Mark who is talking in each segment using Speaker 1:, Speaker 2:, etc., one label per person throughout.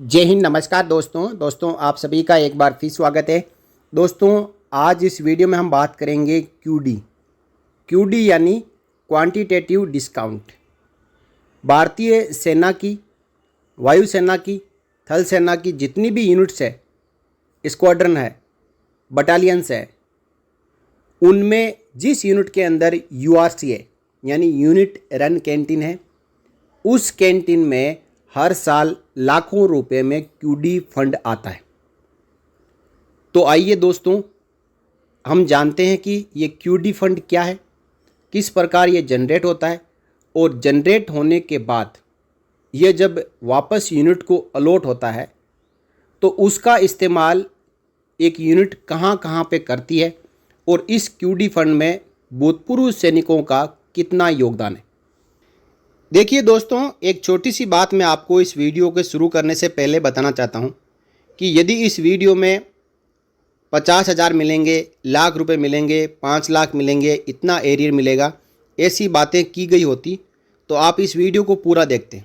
Speaker 1: जय हिंद। नमस्कार दोस्तों आप सभी का एक बार फिर स्वागत है। दोस्तों आज इस वीडियो में हम बात करेंगे क्यूडी यानी क्वांटिटेटिव डिस्काउंट। भारतीय सेना की, वायुसेना की, थल सेना की जितनी भी यूनिट्स है, स्क्वाड्रन है, बटालियंस है, उनमें जिस यूनिट के अंदर यूआरसी है यानी यूनिट रन कैंटीन है, उस कैंटीन में हर साल लाखों रुपए में क्यूडी फंड आता है। तो आइए दोस्तों हम जानते हैं कि ये क्यूडी फंड क्या है, किस प्रकार ये जनरेट होता है और जनरेट होने के बाद ये जब वापस यूनिट को अलॉट होता है तो उसका इस्तेमाल एक यूनिट कहाँ कहाँ पे करती है और इस क्यूडी फंड में भूतपूर्व सैनिकों का कितना योगदान है। देखिए दोस्तों, एक छोटी सी बात मैं आपको इस वीडियो के शुरू करने से पहले बताना चाहता हूं कि यदि इस वीडियो में 50,000 मिलेंगे, लाख रुपए मिलेंगे, 5 लाख मिलेंगे, इतना एरियर मिलेगा, ऐसी बातें की गई होती तो आप इस वीडियो को पूरा देखते।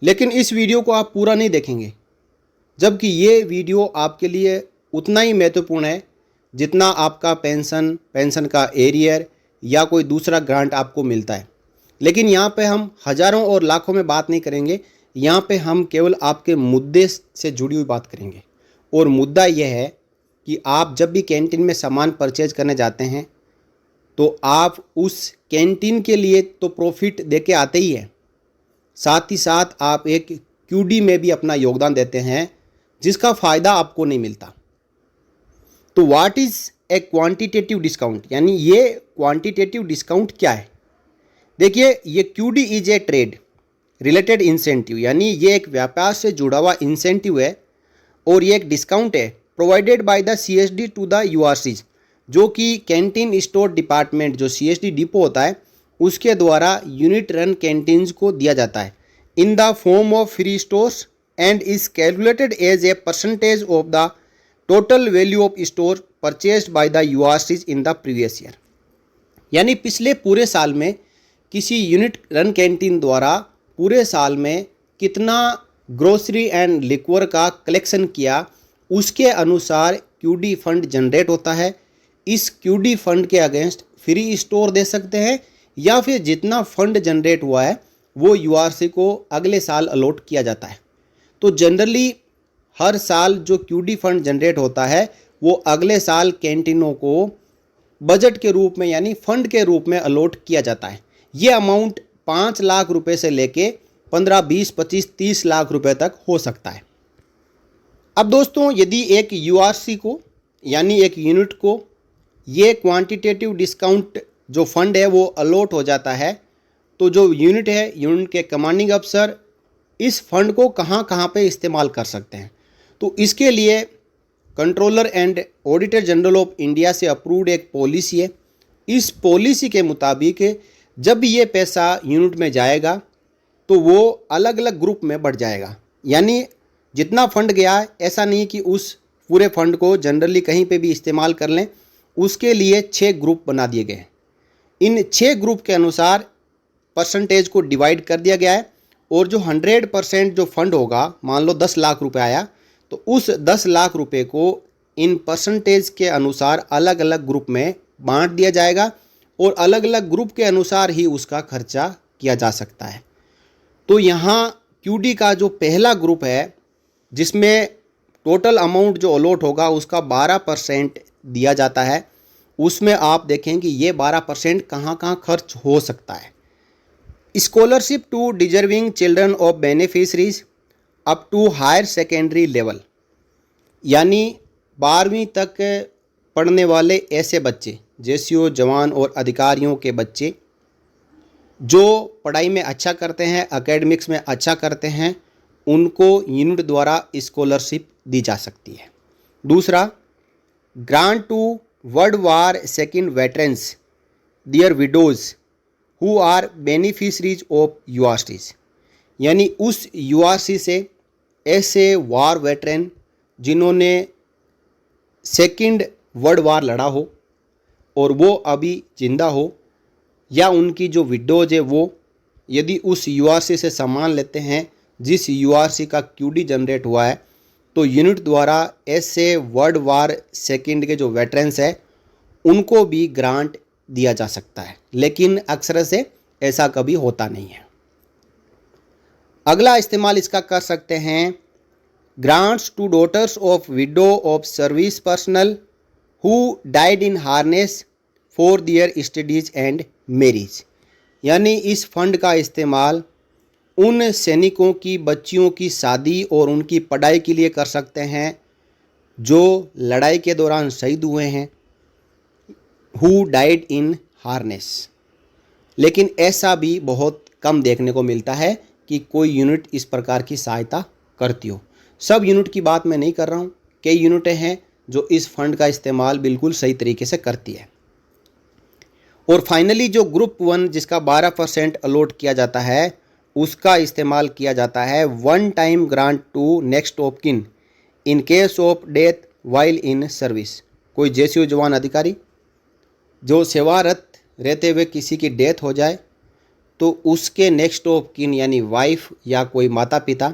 Speaker 1: लेकिन इस वीडियो को आप पूरा नहीं देखेंगे, जबकि ये वीडियो आपके लिए उतना ही महत्वपूर्ण है जितना आपका पेंशन का एरियर या कोई दूसरा ग्रांट आपको मिलता है। लेकिन यहाँ पे हम हज़ारों और लाखों में बात नहीं करेंगे, यहाँ पे हम केवल आपके मुद्दे से जुड़ी हुई बात करेंगे। और मुद्दा यह है कि आप जब भी कैंटीन में सामान परचेज करने जाते हैं तो आप उस कैंटीन के लिए तो प्रॉफिट देके आते ही हैं, साथ ही साथ आप एक क्यूडी में भी अपना योगदान देते हैं जिसका फ़ायदा आपको नहीं मिलता। तो what is a quantitative discount, यानी ये क्वांटिटेटिव डिस्काउंट क्या है। देखिए, ये QD is a trade related incentive, यानी ये एक व्यापार से जुड़ा हुआ इंसेंटिव है और ये एक डिस्काउंट है provided by the CSD to the URCs, जो कि कैंटीन स्टोर डिपार्टमेंट, जो सीएसडी डिपो होता है, उसके द्वारा यूनिट रन कैंटीन्स को दिया जाता है in the form of free stores and is calculated as a percentage of the total value of store purchased by the URCs in the previous year. यानी पिछले पूरे साल में किसी यूनिट रन कैंटीन द्वारा पूरे साल में कितना ग्रोसरी एंड लिक्वर का कलेक्शन किया, उसके अनुसार क्यूडी फंड जनरेट होता है। इस क्यूडी फंड के अगेंस्ट फ्री स्टोर दे सकते हैं या फिर जितना फंड जनरेट हुआ है वो यूआरसी को अगले साल अलॉट किया जाता है। तो जनरली हर साल जो क्यूडी फंड जनरेट होता है वो अगले साल कैंटीनों को बजट के रूप में यानी फंड के रूप में अलॉट किया जाता है। ये अमाउंट 5 लाख रुपए से लेके 15, 20, 25, 30 लाख रुपए तक हो सकता है। अब दोस्तों, यदि एक यूआरसी को यानी एक यूनिट को ये क्वांटिटेटिव डिस्काउंट जो फंड है वो अलॉट हो जाता है, तो जो यूनिट है, यूनिट के कमांडिंग अफसर इस फंड को कहाँ कहाँ पे इस्तेमाल कर सकते हैं। तो इसके लिए controller and auditor general of India से अप्रूव्ड एक पॉलिसी है। इस पॉलिसी के मुताबिक जब ये पैसा यूनिट में जाएगा तो वो अलग अलग ग्रुप में बढ़ जाएगा। यानी जितना फंड गया है, ऐसा नहीं कि उस पूरे फंड को जनरली कहीं पे भी इस्तेमाल कर लें, उसके लिए 6 ग्रुप बना दिए गए हैं। इन 6 ग्रुप के अनुसार परसेंटेज को डिवाइड कर दिया गया है और जो 100% जो फंड होगा, मान लो 10 लाख रुपए आया, तो उस 10 लाख रुपए को इन परसेंटेज के अनुसार अलग अलग ग्रुप में बांट दिया जाएगा और अलग अलग ग्रुप के अनुसार ही उसका खर्चा किया जा सकता है। तो यहाँ क्यूडी का जो पहला ग्रुप है जिसमें टोटल अमाउंट जो अलॉट होगा उसका 12% दिया जाता है, उसमें आप देखें कि ये 12% कहाँ कहाँ खर्च हो सकता है। Scholarship to deserving children of beneficiaries up to higher secondary level, यानी 12वीं तक पढ़ने वाले ऐसे बच्चे, जेसीओ, जवान और अधिकारियों के बच्चे जो पढ़ाई में अच्छा करते हैं, एकेडमिक्स में अच्छा करते हैं, उनको यूनिट द्वारा स्कॉलरशिप दी जा सकती है। दूसरा, grant to world war second veterans their widows who are beneficiaries of URCs, यानी उस यूआरसी से ऐसे वार वेटरन जिन्होंने सेकेंड वर्ल्ड वार लड़ा हो और वो अभी जिंदा हो, या उनकी जो विडोज है वो यदि उस यूआरसी से सामान लेते हैं जिस यूआरसी का क्यूडी जनरेट हुआ है, तो यूनिट द्वारा ऐसे वर्ल्ड वार सेकेंड के जो वेटरन्स है उनको भी ग्रांट दिया जा सकता है, लेकिन अक्सर से ऐसा कभी होता नहीं है। अगला इस्तेमाल इसका कर सकते हैं, grants to daughters of widow of service personnel who died in harness for their studies and marriage. यानी इस फंड का इस्तेमाल उन सैनिकों की बच्चियों की शादी और उनकी पढ़ाई के लिए कर सकते हैं जो लड़ाई के दौरान शहीद हुए हैं, हु डाइड इन हार्नेस। लेकिन ऐसा भी बहुत कम देखने को मिलता है कि कोई यूनिट इस प्रकार की सहायता करती हो। सब यूनिट की बात मैं नहीं कर रहा हूँ, कई यूनिटें हैं जो इस फंड का इस्तेमाल बिल्कुल सही तरीके से करती है। और फाइनली जो ग्रुप 1 जिसका 12% अलॉट किया जाता है, उसका इस्तेमाल किया जाता है one time grant to next of kin in case of death while in service. कोई जेसीओ जवान अधिकारी जो सेवारत रहते हुए किसी की डेथ हो जाए तो उसके नेक्स्ट ऑफ किन यानी वाइफ या कोई माता पिता,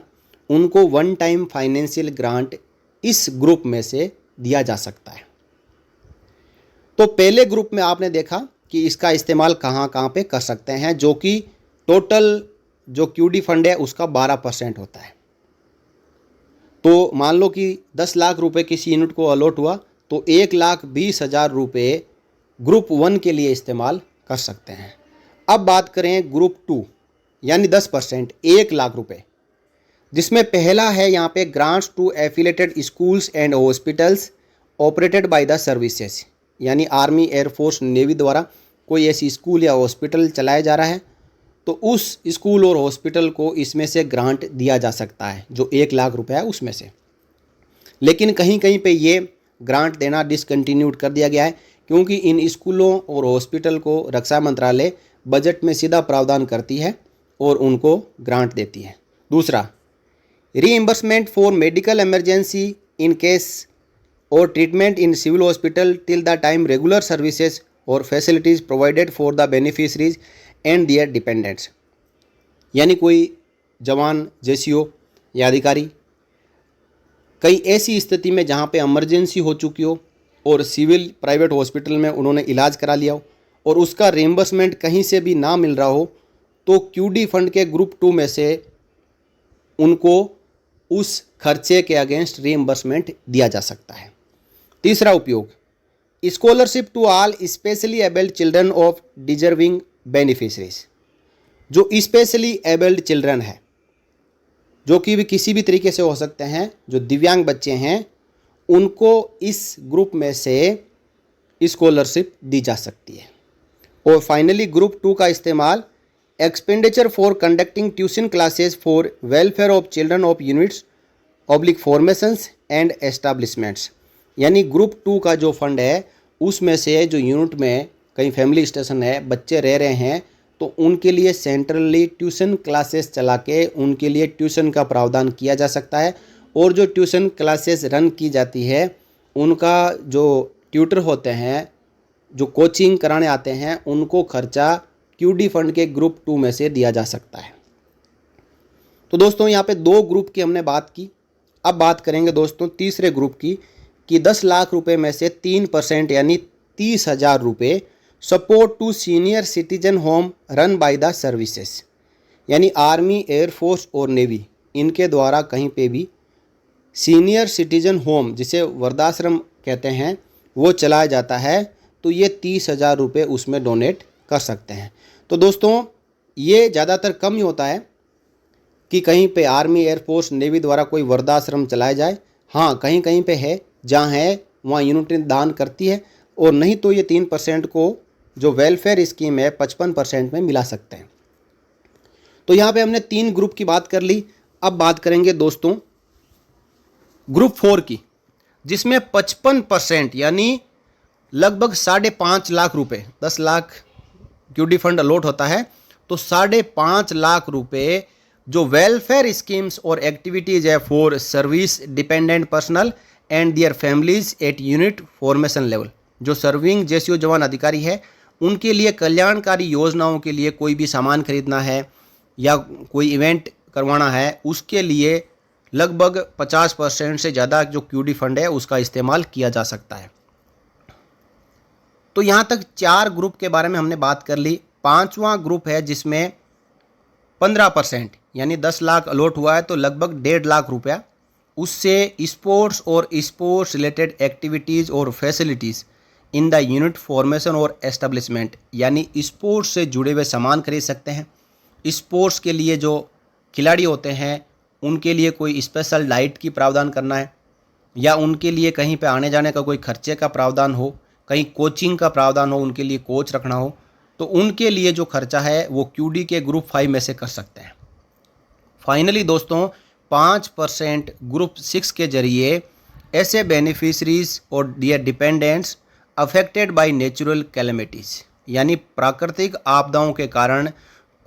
Speaker 1: उनको वन टाइम फाइनेंशियल ग्रांट इस ग्रुप में से दिया जा सकता है। तो पहले ग्रुप में आपने देखा कि इसका इस्तेमाल कहाँ कहाँ पे कर सकते हैं, जो कि टोटल जो क्यूडी फंड है उसका 12% होता है। तो मान लो कि 10 लाख रुपए किसी यूनिट को अलॉट हुआ तो 1,20,000 रुपये ग्रुप 1 के लिए इस्तेमाल कर सकते हैं। अब बात करें ग्रुप 2 यानी 10%, 1 लाख रुपए, जिसमें पहला है यहाँ पे grants to affiliated schools and hospitals operated by the services. यानी आर्मी, एयरफोर्स, नेवी द्वारा कोई ऐसी स्कूल या हॉस्पिटल चलाया जा रहा है तो उस स्कूल और हॉस्पिटल को इसमें से ग्रांट दिया जा सकता है, जो 1 लाख रुपए है उसमें से। लेकिन कहीं कहीं पे ये ग्रांट देना डिसकंटिन्यूड कर दिया गया है, क्योंकि इन स्कूलों और हॉस्पिटल को रक्षा मंत्रालय बजट में सीधा प्रावधान करती है और उनको ग्रांट देती है। दूसरा, reimbursement for medical emergency in case और treatment in civil hospital till the time regular services और facilities provided for the beneficiaries and their dependants. यानी कोई जवान, जेसीओ या अधिकारी कई ऐसी स्थिति में जहाँ पे इमरजेंसी हो चुकी हो और सिविल प्राइवेट हॉस्पिटल में उन्होंने इलाज करा लिया हो और उसका रिइंबर्समेंट कहीं से भी ना मिल रहा हो, तो क्यूडी फंड के ग्रुप 2 में से उनको उस खर्चे के अगेंस्ट रिइंबर्समेंट दिया जा सकता है। तीसरा उपयोग, scholarship to all specially abled children of deserving beneficiaries. जो स्पेशली एबल्ड चिल्ड्रन है, जो कि भी किसी भी तरीके से हो सकते हैं, जो दिव्यांग बच्चे हैं, उनको इस ग्रुप में से स्कॉलरशिप दी जा सकती है। और फाइनली ग्रुप 2 का इस्तेमाल expenditure for conducting tuition classes for welfare of children of units oblique formations and establishments. यानी ग्रुप 2 का जो फंड है उसमें से जो यूनिट में कहीं फैमिली स्टेशन है, बच्चे रह रहे हैं, तो उनके लिए सेंट्रली ट्यूशन क्लासेस चला के उनके लिए ट्यूशन का प्रावधान किया जा सकता है। और जो ट्यूशन क्लासेस रन की जाती है उनका जो ट्यूटर होते हैं, जो कोचिंग कराने आते हैं, उनको खर्चा क्यूडी फंड के ग्रुप 2 में से दिया जा सकता है। तो दोस्तों यहाँ पे 2 ग्रुप की हमने बात की। अब बात करेंगे दोस्तों तीसरे ग्रुप की, कि 10 लाख रुपए में से 3% यानी 30,000 रुपये support to senior citizen home run by the services. यानी आर्मी, एयरफोर्स और नेवी, इनके द्वारा कहीं पे भी सीनियर सिटीजन होम, जिसे वृद्धाश्रम कहते हैं, वो चलाया जाता है, तो ये 30,000 रुपये उसमें डोनेट कर सकते हैं। तो दोस्तों ये ज़्यादातर कम ही होता है कि कहीं पे आर्मी, एयरफोर्स, नेवी द्वारा कोई वृद्धाश्रम चलाया जाए। हाँ, कहीं कहीं पे है, जहाँ है वहाँ यूनिट दान करती है, और नहीं तो ये 3% को जो वेलफेयर स्कीम है 55% में मिला सकते हैं। तो यहाँ पे हमने 3 ग्रुप की बात कर ली। अब बात करेंगे दोस्तों ग्रुप 4 की, जिसमें 55% यानी लगभग 5.5 लाख रुपए, 10 लाख क्यूडी फंड अलॉट होता है, तो 5.5 लाख रुपए जो वेलफेयर स्कीम्स और एक्टिविटीज़ है for service dependent personal and their families at unit formation level. जो सर्विंग जेसीओ जवान अधिकारी है उनके लिए कल्याणकारी योजनाओं के लिए कोई भी सामान खरीदना है या कोई इवेंट करवाना है उसके लिए लगभग 50% से ज़्यादा जो क्यूडी फंड है उसका इस्तेमाल किया जा सकता है। तो यहाँ तक 4 ग्रुप के बारे में हमने बात कर ली। 5वां ग्रुप है जिसमें 15% यानी 10 लाख अलॉट हुआ है, तो लगभग 1.5 लाख रुपया उससे स्पोर्ट्स और स्पोर्ट्स रिलेटेड एक्टिविटीज़ और facilities in the unit formation और एस्टेब्लिशमेंट, यानी स्पोर्ट्स से जुड़े हुए सामान खरीद सकते हैं। स्पोर्ट्स के लिए जो खिलाड़ी होते हैं उनके लिए कोई स्पेशल डाइट की प्रावधान करना है, या उनके लिए कहीं पे आने जाने का कोई खर्चे का प्रावधान हो, कहीं कोचिंग का प्रावधान हो, उनके लिए कोच रखना हो, तो उनके लिए जो खर्चा है वो क्यूडी के ग्रुप 5 में से कर सकते हैं। फाइनली दोस्तों 5% ग्रुप 6 के जरिए ऐसे बेनिफिशरीज और their dependents affected by natural calamities, यानी प्राकृतिक आपदाओं के कारण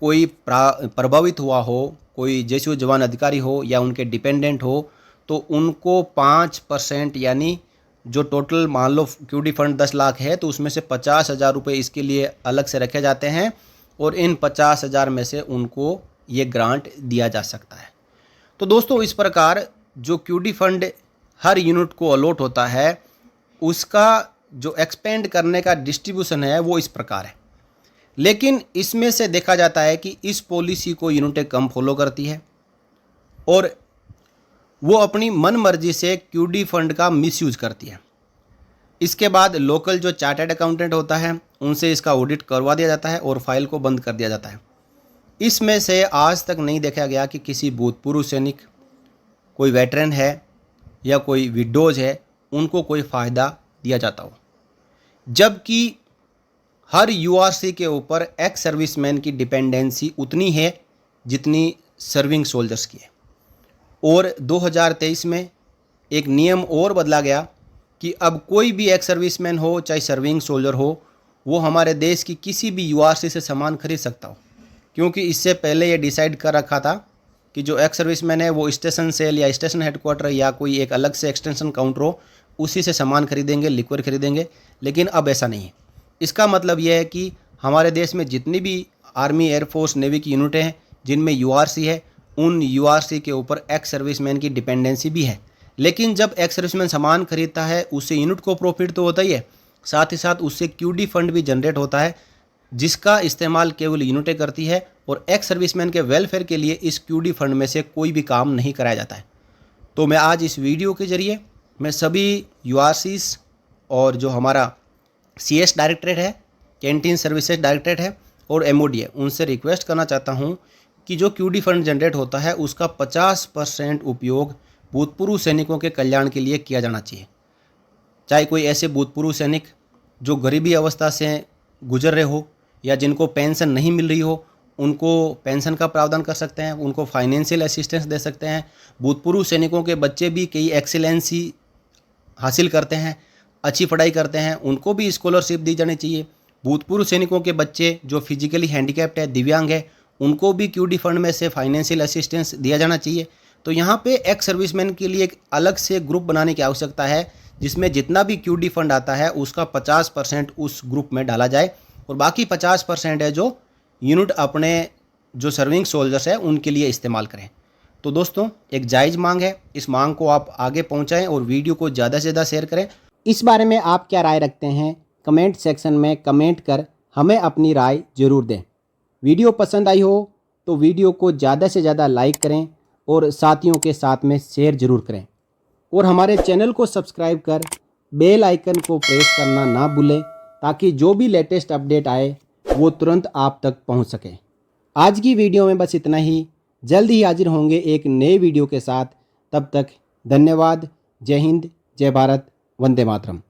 Speaker 1: कोई प्रभावित हुआ हो, कोई जेएसयू जवान अधिकारी हो या उनके डिपेंडेंट हो, तो उनको 5% यानी जो टोटल मान लो क्यूडी फंड 10 लाख है तो उसमें से 50,000 रुपये इसके लिए अलग से रखे जाते हैं और इन 50,000 में से उनको ये ग्रांट दिया जा सकता है। तो दोस्तों इस प्रकार जो क्यूडी फंड हर यूनिट को अलॉट होता है उसका जो एक्सपेंड करने का डिस्ट्रीब्यूशन है वो इस प्रकार है। लेकिन इसमें से देखा जाता है कि इस पॉलिसी को यूनिटें कम फॉलो करती है और वो अपनी मन मर्जी से क्यूडी फंड का मिसयूज करती है। इसके बाद लोकल जो चार्टर्ड अकाउंटेंट होता है उनसे इसका ऑडिट करवा दिया जाता है और फाइल को बंद कर दिया जाता है। इसमें से आज तक नहीं देखा गया कि किसी भूतपूर्व सैनिक, कोई वेटरन है या कोई विडोज है, उनको कोई फ़ायदा दिया जाता हो, जबकि हर यूआरसी के ऊपर एक्स सर्विसमैन की डिपेंडेंसी उतनी है जितनी सर्विंग सोल्जर्स की है। और 2023 में एक नियम और बदला गया कि अब कोई भी एक्स सर्विसमैन हो चाहे सर्विंग सोल्जर हो, वो हमारे देश की किसी भी यूआरसी से सामान खरीद सकता हो, क्योंकि इससे पहले ये डिसाइड कर रखा था कि जो एक्स सर्विसमैन है वो स्टेशन सेल या स्टेशन हेडक्वार्टर या कोई एक अलग से एक्सटेंशन काउंटर हो उसी से सामान खरीदेंगे, लिक्विड खरीदेंगे। लेकिन अब ऐसा नहीं है। इसका मतलब यह है कि हमारे देश में जितनी भी आर्मी, एयरफोर्स, नेवी की यूनिटें हैं जिनमें यूआरसी है, उन यूआरसी के ऊपर एक्स सर्विसमैन की डिपेंडेंसी भी है। लेकिन जब एक्स सर्विसमैन सामान खरीदता है उससे यूनिट को प्रॉफिट तो होता ही है, साथ ही साथ उससे क्यूडी फंड भी जनरेट होता है जिसका इस्तेमाल केवल यूनिटें करती है और एक्स सर्विसमैन के वेलफेयर के लिए इस क्यूडी फंड में से कोई भी काम नहीं कराया जाता है। तो मैं आज इस वीडियो के जरिए मैं सभी यूआरसीज और जो हमारा सीएस डायरेक्टरेट है, कैंटीन सर्विसेज डायरेक्टरेट है और एमओडी है, उनसे रिक्वेस्ट करना चाहता हूं कि जो क्यूडी फंड जनरेट होता है उसका 50% उपयोग भूतपूर्व सैनिकों के कल्याण के लिए किया जाना चाहिए। चाहे कोई ऐसे भूतपूर्व सैनिक जो गरीबी अवस्था से गुजर रहे हो या जिनको पेंशन नहीं मिल रही हो, उनको पेंशन का प्रावधान कर सकते हैं, उनको फाइनेंशियल असिस्टेंस दे सकते हैं। भूतपूर्व सैनिकों के बच्चे भी कई एक्सीलेंसी हासिल करते हैं, अच्छी पढ़ाई करते हैं, उनको भी स्कॉलरशिप दी जानी चाहिए। भूतपूर्व सैनिकों के बच्चे जो फिजिकली हैंडीकैप्ड है, दिव्यांग है, उनको भी क्यूडी फंड में से फाइनेंशियल असिस्टेंस दिया जाना चाहिए। तो यहाँ पे एक्स सर्विसमैन के लिए एक अलग से ग्रुप बनाने की आवश्यकता है जिसमें जितना भी क्यूडी फंड आता है उसका 50% उस ग्रुप में डाला जाए और बाकी 50% है जो यूनिट अपने जो सर्विंग सोल्जर्स है उनके लिए इस्तेमाल करें। तो दोस्तों एक जायज़ मांग है, इस मांग को आप आगे पहुँचाएँ और वीडियो को ज़्यादा से ज़्यादा शेयर करें। इस बारे में आप क्या राय रखते हैं कमेंट सेक्शन में कमेंट कर हमें अपनी राय ज़रूर दें। वीडियो पसंद आई हो तो वीडियो को ज़्यादा से ज़्यादा लाइक करें और साथियों के साथ में शेयर ज़रूर करें और हमारे चैनल को सब्सक्राइब कर बेल आइकन को प्रेस करना ना भूलें ताकि जो भी लेटेस्ट अपडेट आए वो तुरंत आप तक पहुंच सके। आज की वीडियो में बस इतना ही। जल्द ही हाजिर होंगे एक नए वीडियो के साथ। तब तक धन्यवाद। जय हिंद, जय भारत, वंदे मातरम।